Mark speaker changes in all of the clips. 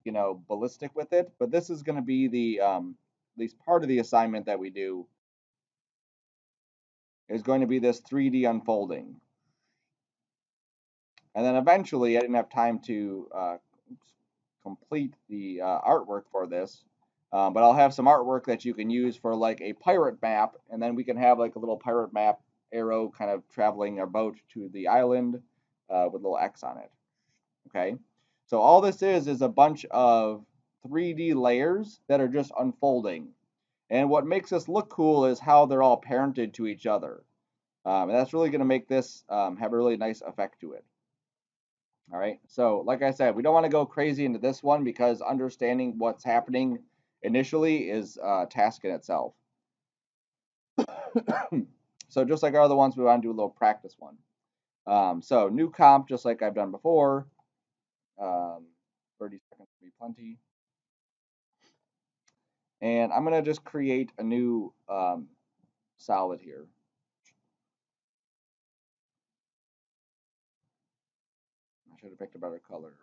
Speaker 1: you know, ballistic with it, but this is going to be the at least part of the assignment that we do is going to be this 3D unfolding. And then eventually, I didn't have time to complete the artwork for this, but I'll have some artwork that you can use for like a pirate map, and then we can have like a little pirate map arrow kind of traveling our boat to the island with a little X on it. Okay, so all this is a bunch of 3D layers that are just unfolding. And what makes this look cool is how they're all parented to each other. And that's really going to make this have a really nice effect to it. All right. So, like I said, we don't want to go crazy into this one because understanding what's happening initially is a task in itself. So, just like our other ones, we want to do a little practice one. So, new comp, just like I've done before. Um, 30 seconds would be plenty. And I'm going to just create a new solid here. I should have picked a better color.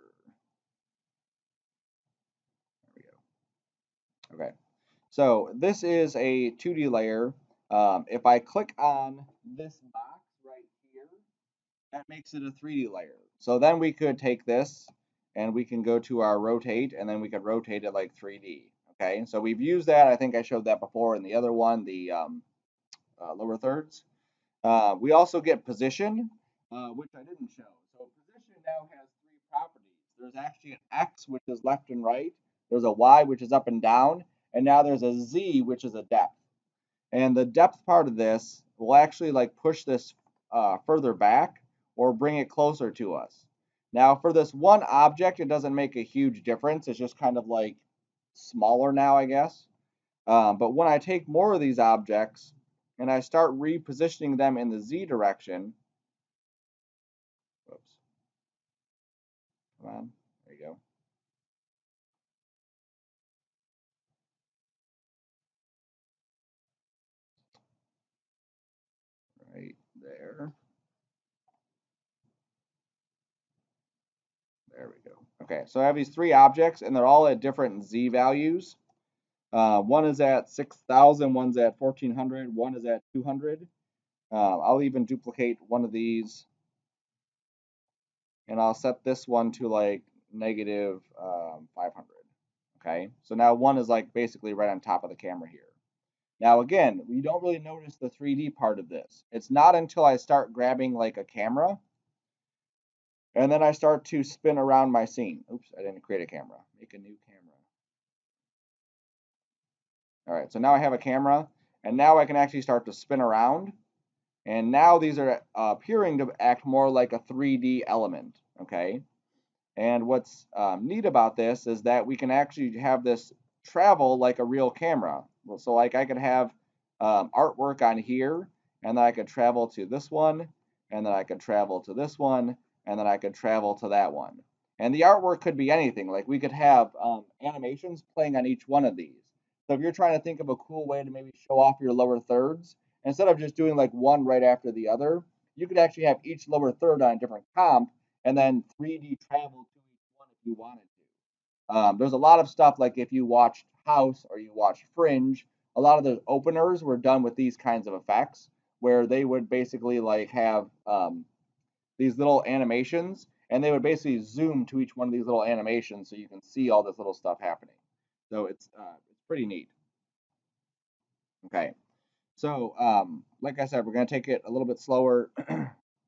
Speaker 1: There we go. Okay. So this is a 2D layer. If I click on this box right here, that makes it a 3D layer. So then we could take this and we can go to our rotate and then we could rotate it like 3D. Okay, so we've used that. I think I showed that before in the other one, the lower thirds. We also get position, which I didn't show. So position now has three properties. There's actually an X, which is left and right. There's a Y, which is up and down. And now there's a Z, which is a depth. And the depth part of this will actually like push this further back or bring it closer to us. Now for this one object, it doesn't make a huge difference. It's just kind of like smaller now, I guess. But when I take more of these objects and I start repositioning them in the Z direction, whoops, come on, there you go. Right there. There we go. Okay, so I have these three objects and they're all at different Z values. One is at 6,000, one's at 1,400, one is at 200. I'll even duplicate one of these and I'll set this one to like negative 500. Okay, so now one is like basically right on top of the camera here. Now again, we don't really notice the 3D part of this. It's not until I start grabbing like a camera and then I start to spin around my scene. Oops, I didn't create a camera. Make a new camera. All right, so now I have a camera and now I can actually start to spin around. And now these are appearing to act more like a 3D element, okay? And what's neat about this is that we can actually have this travel like a real camera. So like I could have artwork on here, and then I could travel to this one, and then I could travel to this one, and then I could travel to that one. And the artwork could be anything. Like we could have animations playing on each one of these. So if you're trying to think of a cool way to maybe show off your lower thirds, instead of just doing like one right after the other, you could actually have each lower third on a different comp and then 3D travel to each one if you wanted to. There's a lot of stuff like if you watched House or you watched Fringe, a lot of the openers were done with these kinds of effects where they would basically like have these little animations and they would basically zoom to each one of these little animations so you can see all this little stuff happening. So it's pretty neat. Okay. So, like I said, we're going to take it a little bit slower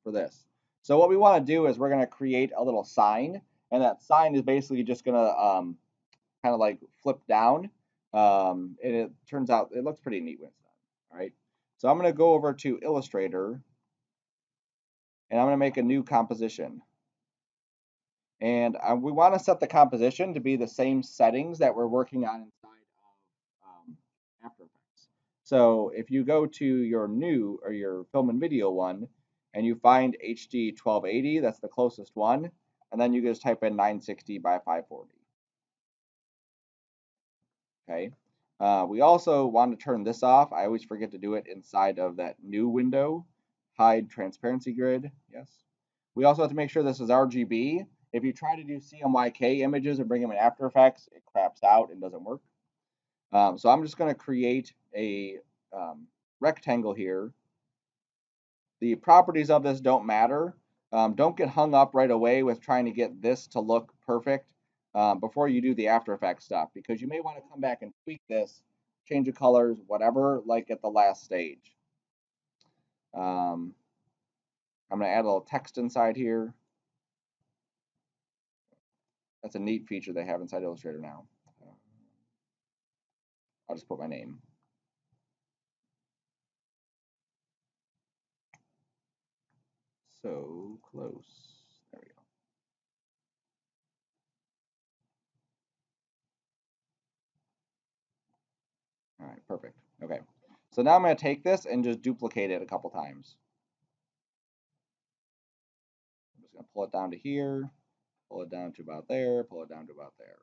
Speaker 1: for this. So what we want to do is we're going to create a little sign, and that sign is basically just going to kind of like flip down. And it turns out it looks pretty neat when it's done. All right. So I'm going to go over to Illustrator, and I'm going to make a new composition. And we want to set the composition to be the same settings that we're working on inside of After Effects. So if you go to your new or your film and video one and you find HD 1280, that's the closest one, and then you just type in 960 by 540. Okay. We also want to turn this off. I always forget to do it inside of that new window. Hide transparency grid. Yes. We also have to make sure this is RGB. If you try to do CMYK images and bring them in After Effects, it craps out and doesn't work. So I'm just going to create a rectangle here. The properties of this don't matter. Don't get hung up right away with trying to get this to look perfect before you do the After Effects stuff, because you may want to come back and tweak this, change the colors, whatever, like at the last stage. I'm going to add a little text inside here. That's a neat feature they have inside Illustrator now. I'll just put my name. So close. There we go. All right, perfect. Okay. So now I'm going to take this and just duplicate it a couple times. I'm just going to pull it down to here, pull it down to about there, pull it down to about there.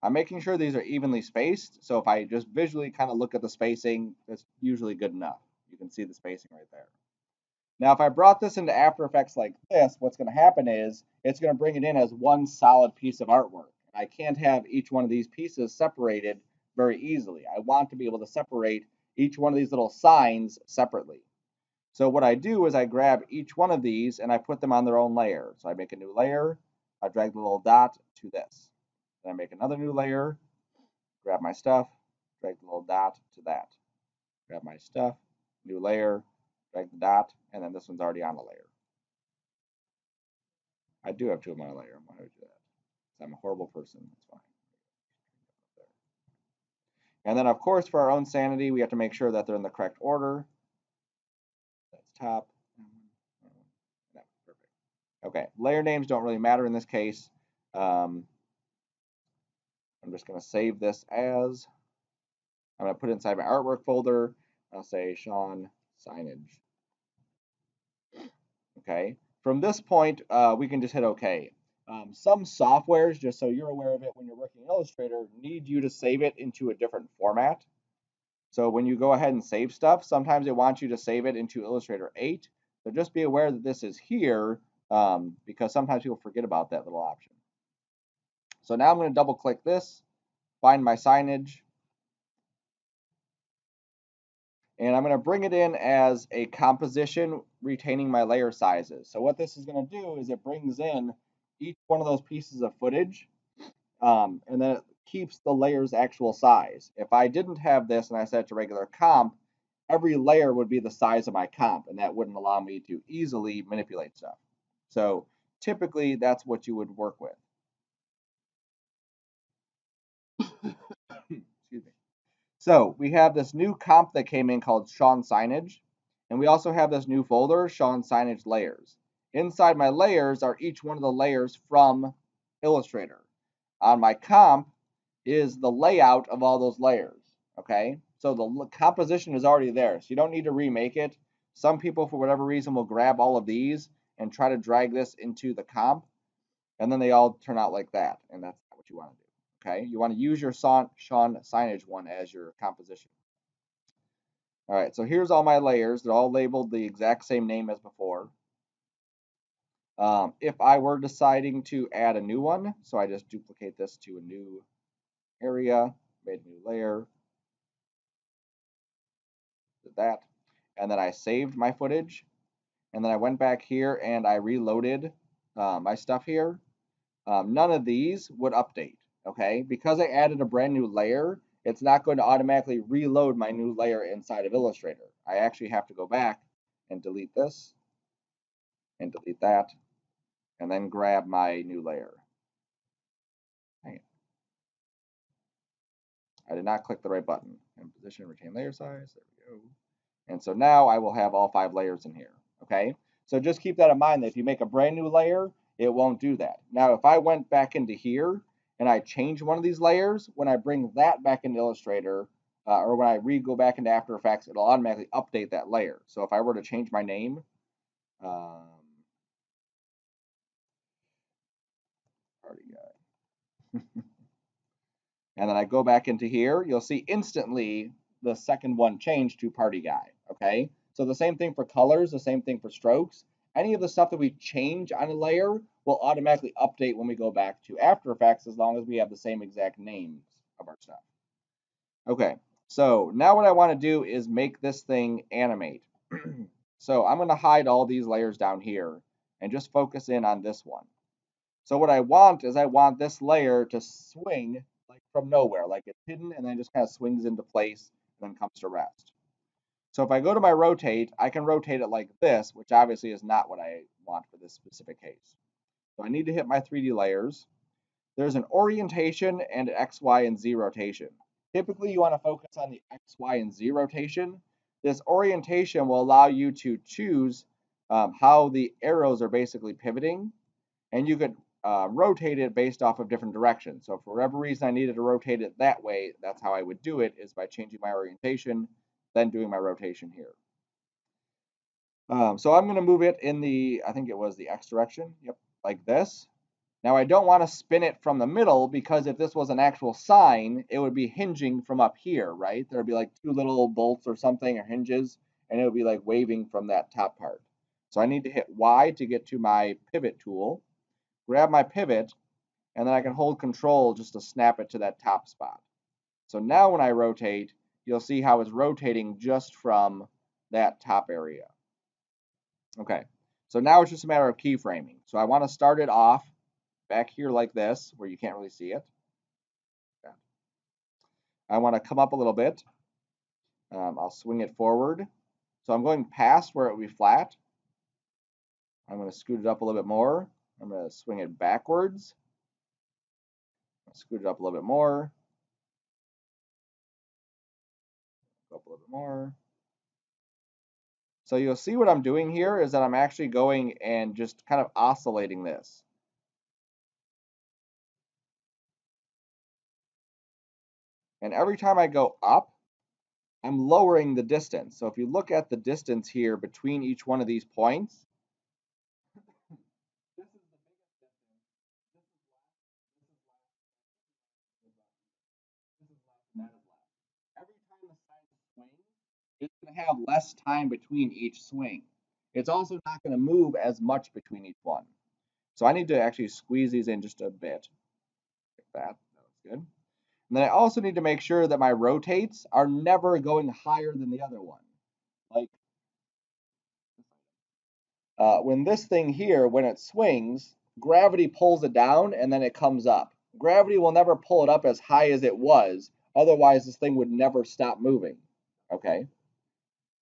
Speaker 1: I'm making sure these are evenly spaced, so if I just visually kind of look at the spacing, that's usually good enough. You can see the spacing right there. Now, if I brought this into After Effects like this, what's going to happen is it's going to bring it in as one solid piece of artwork. I can't have each one of these pieces separated very easily. I want to be able to separate each one of these little signs separately. So what I do is I grab each one of these and I put them on their own layer. So I make a new layer, I drag the little dot to this. Then I make another new layer, grab my stuff, drag the little dot to that. Grab my stuff, new layer, drag the dot, and then this one's already on the layer. I do have two of my layer. Why would I do that? I'm a horrible person. That's fine. And then, of course, for our own sanity, we have to make sure that they're in the correct order. That's top. No, perfect. Okay, layer names don't really matter in this case. I'm just going to save this as. I'm going to put it inside my artwork folder. I'll say Sean Signage. Okay. From this point, we can just hit OK. Some softwares, just so you're aware of it when you're working in Illustrator, need you to save it into a different format. So when you go ahead and save stuff, sometimes they want you to save it into Illustrator 8. So just be aware that this is here because sometimes people forget about that little option. So now I'm going to double click this, find my signage, and I'm going to bring it in as a composition retaining my layer sizes. So what this is going to do is it brings in each one of those pieces of footage, and then it keeps the layer's actual size. If I didn't have this and I set it to regular comp, every layer would be the size of my comp, and that wouldn't allow me to easily manipulate stuff. So typically, that's what you would work with. Excuse me. So we have this new comp that came in called Sean Signage, and we also have this new folder, Sean Signage Layers. Inside my layers are each one of the layers from Illustrator. On my comp is the layout of all those layers, okay? So the composition is already there, so you don't need to remake it. Some people, for whatever reason, will grab all of these and try to drag this into the comp, and then they all turn out like that, and that's not what you want to do. Okay, you want to use your Sean Signage one as your composition. All right, so here's all my layers. They're all labeled the exact same name as before. If I were deciding to add a new one, so I just duplicate this to a new area, made a new layer, did that, and then I saved my footage, and then I went back here and I reloaded my stuff here. None of these would update. Okay, because I added a brand new layer, it's not going to automatically reload my new layer inside of Illustrator. I actually have to go back and delete this and delete that and then grab my new layer. Okay. I did not click the right button. And position, retain layer size. There we go. And so now I will have all 5 layers in here. Okay, so just keep that in mind that if you make a brand new layer, it won't do that. Now, if I went back into here and I change one of these layers, when I bring that back into Illustrator, or when I go back into After Effects, it'll automatically update that layer. So if I were to change my name, party guy, and then I go back into here, you'll see instantly the second one changed to party guy. Okay, so the same thing for colors, the same thing for strokes. any of the stuff that we change on a layer will automatically update when we go back to After Effects, as long as we have the same exact names of our stuff. Okay, so now what I want to do is make this thing animate. So I'm going to hide all these layers down here and just focus in on this one. So what I want is I want this layer to swing like from nowhere, like it's hidden and then just kind of swings into place and then comes to rest. So if I go to my rotate, I can rotate it like this, which obviously is not what I want for this specific case. So I need to hit my 3D layers. There's an orientation and an X, Y, and Z rotation. Typically, you want to focus on the X, Y, and Z rotation. This orientation will allow you to choose how the arrows are basically pivoting, and you could rotate it based off of different directions. So for whatever reason I needed to rotate it that way, that's how I would do it, is by changing my orientation, then doing my rotation here. So I'm going to move it in the, I think it was the X direction, yep, like this. Now I don't want to spin it from the middle, because if this was an actual sign, it would be hinging from up here, right? There would be like two little bolts or something, or hinges, and it would be like waving from that top part. So I need to hit Y to get to my pivot tool, grab my pivot, and then I can hold Control just to snap it to that top spot. So now when I rotate, you'll see how it's rotating just from that top area. Okay, so now it's just a matter of keyframing. So I want to start it off back here like this, where you can't really see it. Okay. I want to come up a little bit. I'll swing it forward. So I'm going past where it would be flat. I'm going to scoot it up a little bit more. I'm going to swing it backwards. Scoot it up a little bit more. Up a little bit more. So you'll see what I'm doing here is that I'm actually going and just kind of oscillating this. And every time I go up, I'm lowering the distance. So if you look at the distance here between each one of these points, this is the biggest distance. This is less. This is less. This is less. And that is less. Every time the sign swings, it's going to have less time between each swing. It's also not going to move as much between each one. So I need to actually squeeze these in just a bit. Like that. That looks good. And then I also need to make sure that my rotates are never going higher than the other one. Like when this thing here, when it swings, gravity pulls it down and then it comes up. Gravity will never pull it up as high as it was. Otherwise, this thing would never stop moving. Okay?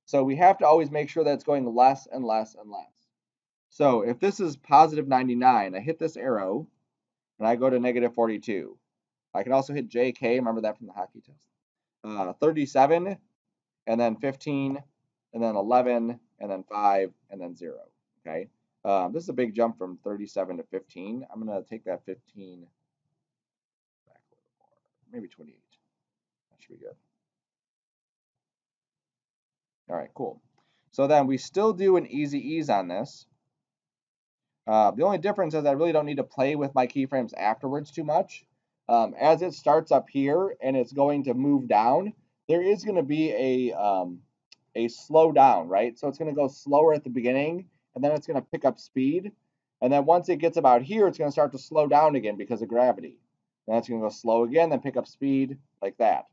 Speaker 1: So we have to always make sure that it's going less and less and less. So if this is positive 99, I hit this arrow and I go to negative 42. I can also hit JK, remember that from the hockey test. 37, and then 15, and then 11, and then 5, and then 0. Okay, this is a big jump from 37 to 15. I'm going to take that 15 back a little more, maybe 28. That should be good. All right, cool. So then we still do an easy ease on this. The only difference is I really don't need to play with my keyframes afterwards too much. As it starts up here and it's going to move down, there is going to be a slow down, right? So it's going to go slower at the beginning, and then it's going to pick up speed. And then once it gets about here, it's going to start to slow down again because of gravity. Then it's going to go slow again, then pick up speed like that.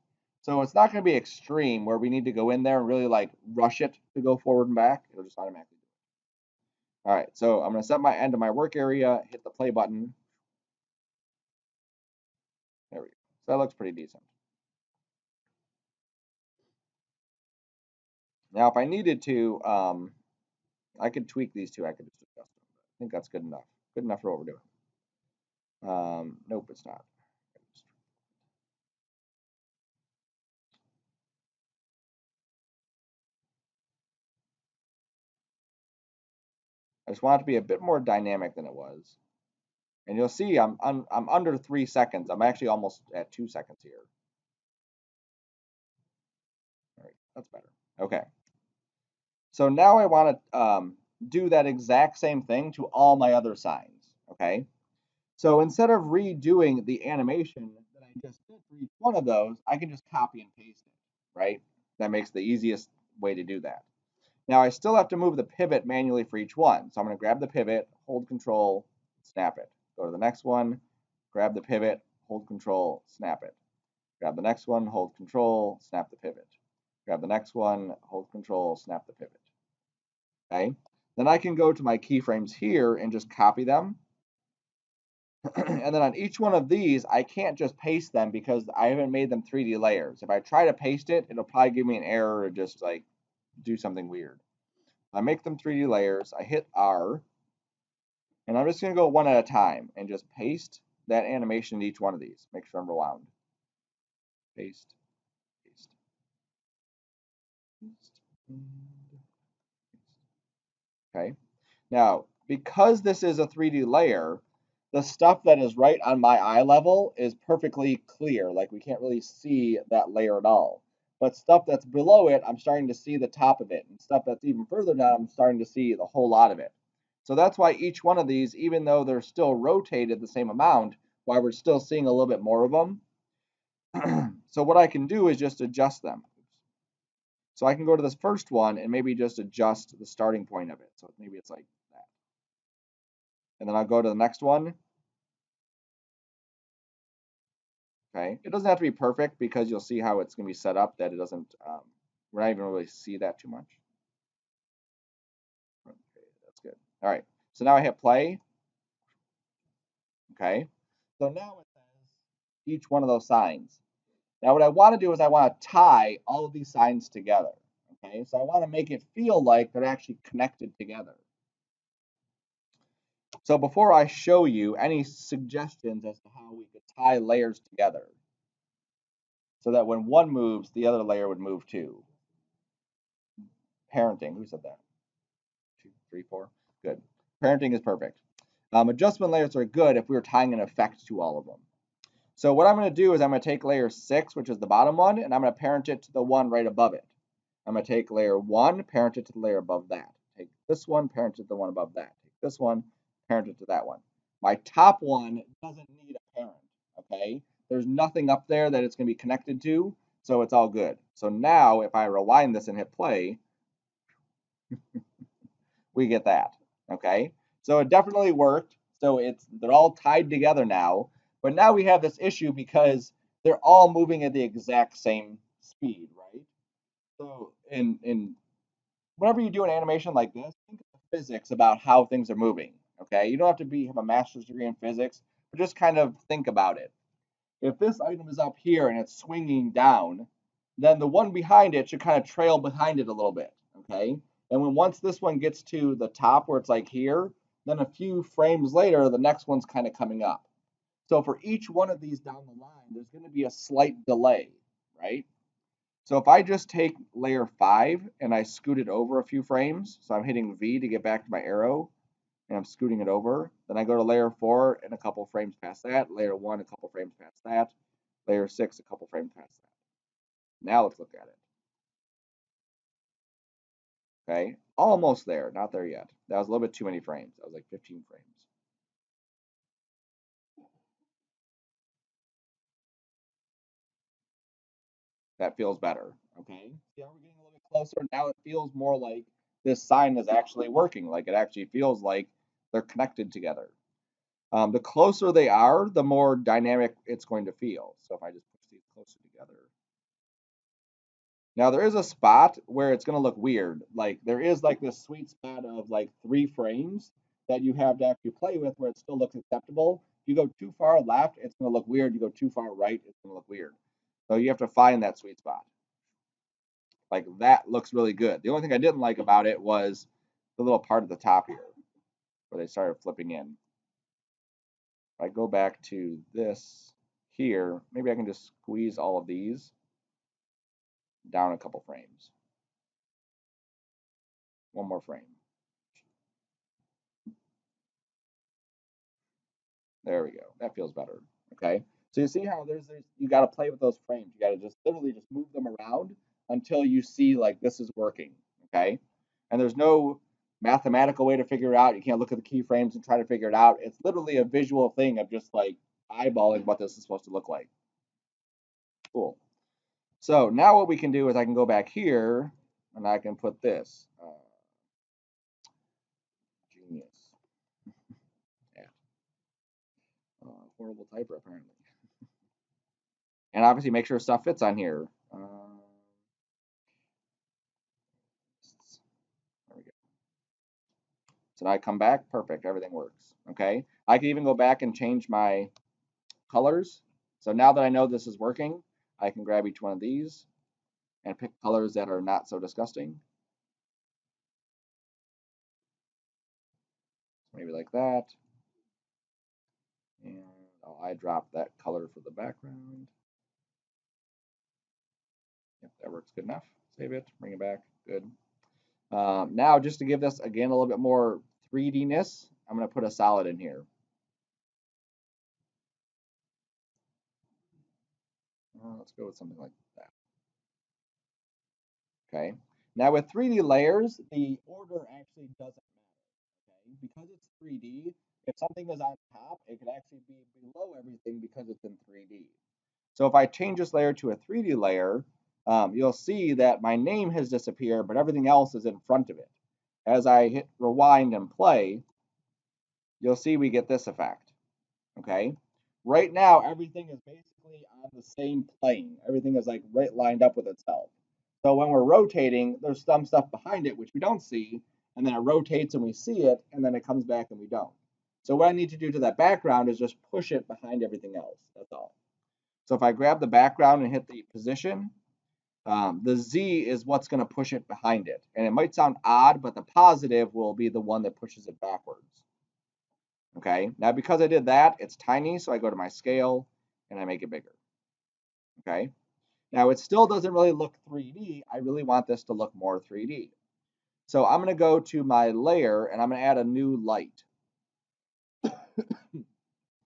Speaker 1: So it's not going to be extreme where we need to go in there and really like rush it to go forward and back. It'll just automatically do it. All right, so I'm going to set my end to my work area, hit the play button. There we go. So that looks pretty decent. Now, if I needed to, I could tweak these two. I could just adjust them. I think that's good enough. Good enough for what we're doing. Nope, it's not. I just want it to be a bit more dynamic than it was. And you'll see I'm under 3 seconds. I'm actually almost at 2 seconds here. All right, that's better. Okay. So now I want to do that exact same thing to all my other signs. Okay. So instead of redoing the animation that I just did for each one of those, I can just copy and paste it, right? That makes the easiest way to do that. Now I still have to move the pivot manually for each one. So I'm going to grab the pivot, hold control, snap it. Go to the next one, grab the pivot, hold control, snap it. Grab the next one, hold control, snap the pivot. Grab the next one, hold control, snap the pivot. Okay. Then I can go to my keyframes here and just copy them. And then on each one of these, I can't just paste them because I haven't made them 3D layers. If I try to paste it, it'll probably give me an error or just like do something weird. I make them 3D layers, I hit R, and I'm just going to go one at a time and just paste that animation to each one of these. Make sure I'm rewound. Paste, paste, paste, and paste. Okay. Now, because this is a 3D layer, the stuff that is right on my eye level is perfectly clear. Like we can't really see that layer at all. But stuff that's below it, I'm starting to see the top of it. And stuff that's even further down, I'm starting to see the whole lot of it. So that's why each one of these, even though they're still rotated the same amount, why we're still seeing a little bit more of them. So what I can do is just adjust them. So I can go to this first one and maybe just adjust the starting point of it. So maybe it's like that. And then I'll go to the next one. Okay, it doesn't have to be perfect because you'll see how it's going to be set up that it doesn't, we're not even really see that too much. Okay, that's good. All right, so now I hit play. Okay, so now it says each one of those signs. Now what I want to do is I want to tie all of these signs together. Okay, so I want to make it feel like they're actually connected together. So before I show you, any suggestions as to how we could tie layers together so that when one moves, the other layer would move too? Parenting, who said that? 2, 3, 4. Good. Parenting is perfect. Adjustment layers are good if we were tying an effect to all of them. So what I'm going to do is I'm going to take layer 6, which is the bottom one, and I'm going to parent it to the one right above it. I'm going to take layer 1, parent it to the layer above that. Take this one, parent it to the one above that. Take this one, parent it to that one. My top one doesn't need a parent, okay? There's nothing up there that it's going to be connected to, so it's all good. So now if I rewind this and hit play, we get that, okay? So it definitely worked. So they're all tied together now, but now we have this issue because they're all moving at the exact same speed, right? So in whenever you do an animation like this, think of the physics about how things are moving, okay? You don't have to have a master's degree in physics, but just kind of think about it. If this item is up here and it's swinging down, then the one behind it should kind of trail behind it a little bit, okay? And once this one gets to the top where it's like here, then a few frames later, the next one's kind of coming up. So for each one of these down the line, there's going to be a slight delay, right? So if I just take layer 5 and I scoot it over a few frames, so I'm hitting V to get back to my arrow, and I'm scooting it over. Then I go to layer 4 and a couple frames past that, layer 1 a couple frames past that, layer 6 a couple frames past that. Now let's look at it. Okay, almost there, not there yet. That was a little bit too many frames. That was like 15 frames. That feels better. Okay, see how we're getting a little bit closer? Now it feels more like this sign is actually working. Like it actually feels like they're connected together. The closer they are, the more dynamic it's going to feel. So if I just push these closer together. Now there is a spot where it's going to look weird. Like there is like this sweet spot of like 3 frames that you have to actually play with where it still looks acceptable. If you go too far left, it's going to look weird. You go too far right, it's going to look weird. So you have to find that sweet spot. Like that looks really good. The only thing I didn't like about it was the little part at the top here where they started flipping in. If I go back to this here, maybe I can just squeeze all of these down a couple frames. One more frame. There we go. That feels better. Okay. So you see how there's you got to play with those frames. You got to just literally just move them around until you see like this is working. Okay. And there's no mathematical way to figure it out. You can't look at the keyframes and try to figure it out. It's literally a visual thing of just like eyeballing what this is supposed to look like. Cool. So now what we can do is I can go back here and I can put this. Genius. Yeah. Horrible typer, apparently. And obviously make sure stuff fits on here. There we go. So now I come back, perfect, everything works. Okay. I can even go back and change my colors. So now that I know this is working, I can grab each one of these and pick colors that are not so disgusting. Maybe like that. And I drop that color for the background. Yep, that works good enough. Save it, bring it back, good. Now, just to give this, again, a little bit more 3D-ness, I'm going to put a solid in here. Let's go with something like that. Okay. Now, with 3D layers, the order actually doesn't matter. Okay. Because it's 3D, if something is on top, it could actually be below everything because it's in 3D. So if I change this layer to a 3D layer, you'll see that my name has disappeared, but everything else is in front of it. As I hit rewind and play, you'll see we get this effect. Okay. Right now, everything is basically on the same plane. Everything is like right lined up with itself. So when we're rotating, there's some stuff behind it which we don't see, and then it rotates and we see it, and then it comes back and we don't. So what I need to do to that background is just push it behind everything else. That's all. So if I grab the background and hit the position, the Z is what's going to push it behind it. And it might sound odd, but the positive will be the one that pushes it backwards. Okay, now because I did that, it's tiny, so I go to my scale and I make it bigger. Okay, now it still doesn't really look 3D. I really want this to look more 3D. So I'm going to go to my layer and I'm going to add a new light.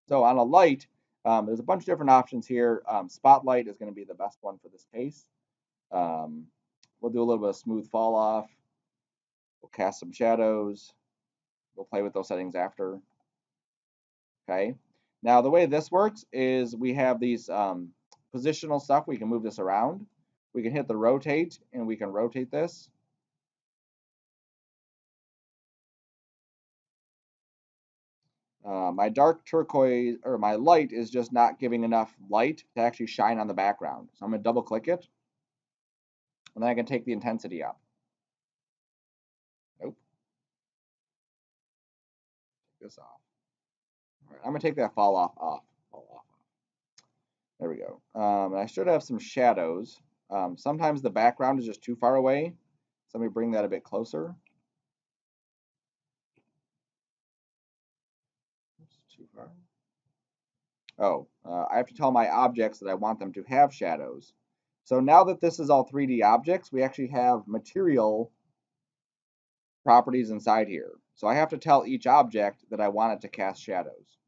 Speaker 1: So on a light, there's a bunch of different options here. Spotlight is going to be the best one for this case. We'll do a little bit of smooth fall off. We'll cast some shadows. We'll play with those settings after. Okay. Now the way this works is we have these positional stuff. We can move this around. We can hit the rotate and we can rotate this. My dark turquoise or my light is just not giving enough light to actually shine on the background. So I'm going to double click it and then I can take the intensity up. Nope. Take this off. All right, I'm going to take that fall off. Fall off. There we go. I should have some shadows. Sometimes the background is just too far away. So let me bring that a bit closer. Oops, too far. Oh, I have to tell my objects that I want them to have shadows. So now that this is all 3D objects, we actually have material properties inside here. So I have to tell each object that I want it to cast shadows.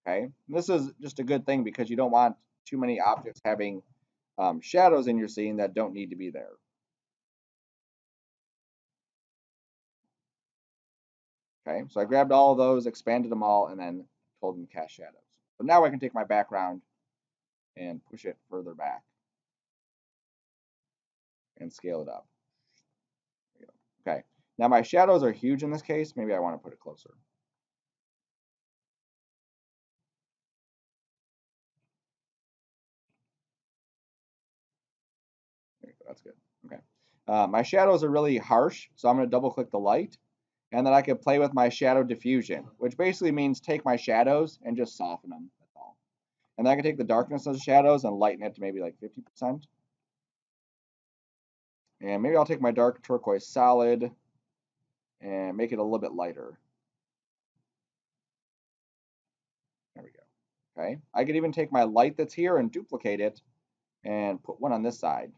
Speaker 1: Okay, and this is just a good thing because you don't want too many objects having shadows in your scene that don't need to be there. Okay, so I grabbed all of those, expanded them all, and then told them to cast shadows. So now I can take my background and push it further back and scale it up. Okay, now my shadows are huge in this case. Maybe I want to put it closer. There you go, that's good. Okay, my shadows are really harsh, so I'm going to double click the light, and then I can play with my shadow diffusion, which basically means take my shadows and just soften them. That's all. And then I can take the darkness of the shadows and lighten it to maybe like 50%. And maybe I'll take my dark turquoise solid and make it a little bit lighter. There we go. Okay. I could even take my light that's here and duplicate it and put one on this side.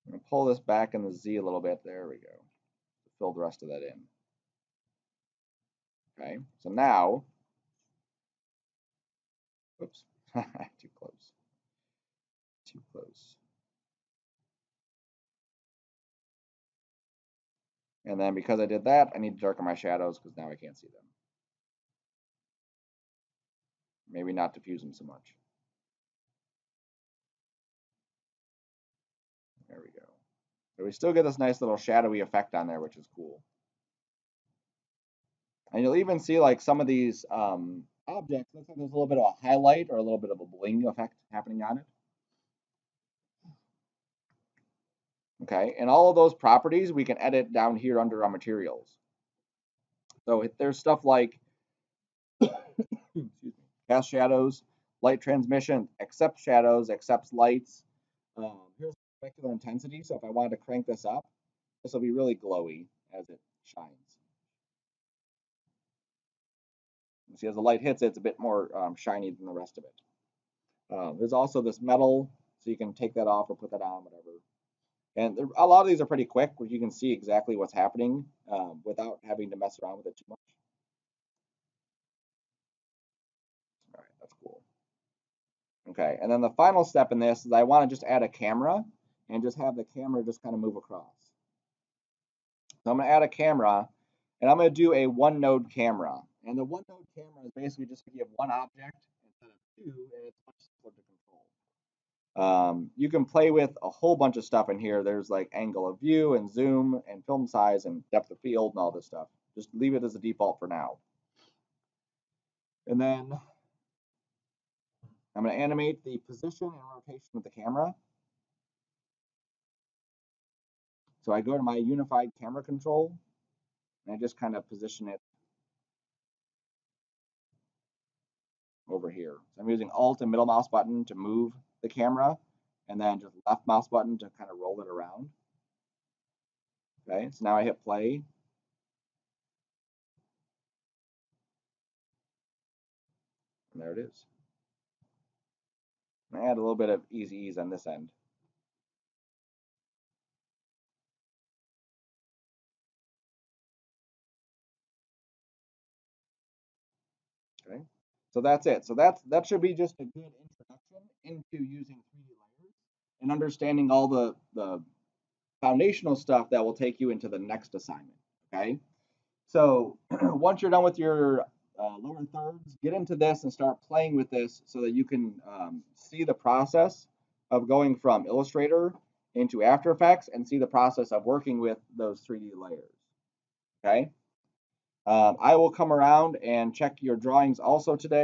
Speaker 1: I'm going to pull this back in the Z a little bit. There we go. Fill the rest of that in. Okay. So now, oops, too close. Too close. And then because I did that, I need to darken my shadows because now I can't see them. maybe not diffuse them so much. There we go. So we still get this nice little shadowy effect on there, which is cool. And you'll even see like some of these objects, looks like there's a little bit of a highlight or a little bit of a bling effect happening on it. Okay, and all of those properties we can edit down here under our materials. So there's stuff like cast shadows, light transmission, accept shadows, accepts lights. Here's specular intensity. So if I wanted to crank this up, this will be really glowy as it shines. You see, as the light hits it, it's a bit more shiny than the rest of it. There's also this metal, so you can take that off or put that on, whatever. And a lot of these are pretty quick, where you can see exactly what's happening without having to mess around with it too much. All right, that's cool. Okay, and then the final step in this is I want to just add a camera and just have the camera just kind of move across. So I'm going to add a camera, and I'm going to do a one node camera. And the one node camera is basically just if you have one object instead of two, and it's much simpler to control. You can play with a whole bunch of stuff in here. There's like angle of view and zoom and film size and depth of field and all this stuff. Just leave it as a default for now. And then I'm going to animate the position and rotation of the camera. So I go to my unified camera control, and I just kind of position it over here. So I'm using Alt and middle mouse button to move the camera, and then just left mouse button to kind of roll it around. Okay, so now I hit play. And there it is. I add a little bit of easy ease on this end. Okay, so that's it. So that should be just a good introduction into using 3D layers and understanding all the foundational stuff that will take you into the next assignment. Okay, so once you're done with your lower thirds, get into this and start playing with this so that you can see the process of going from Illustrator into After Effects and see the process of working with those 3D layers. Okay. I will come around and check your drawings also today.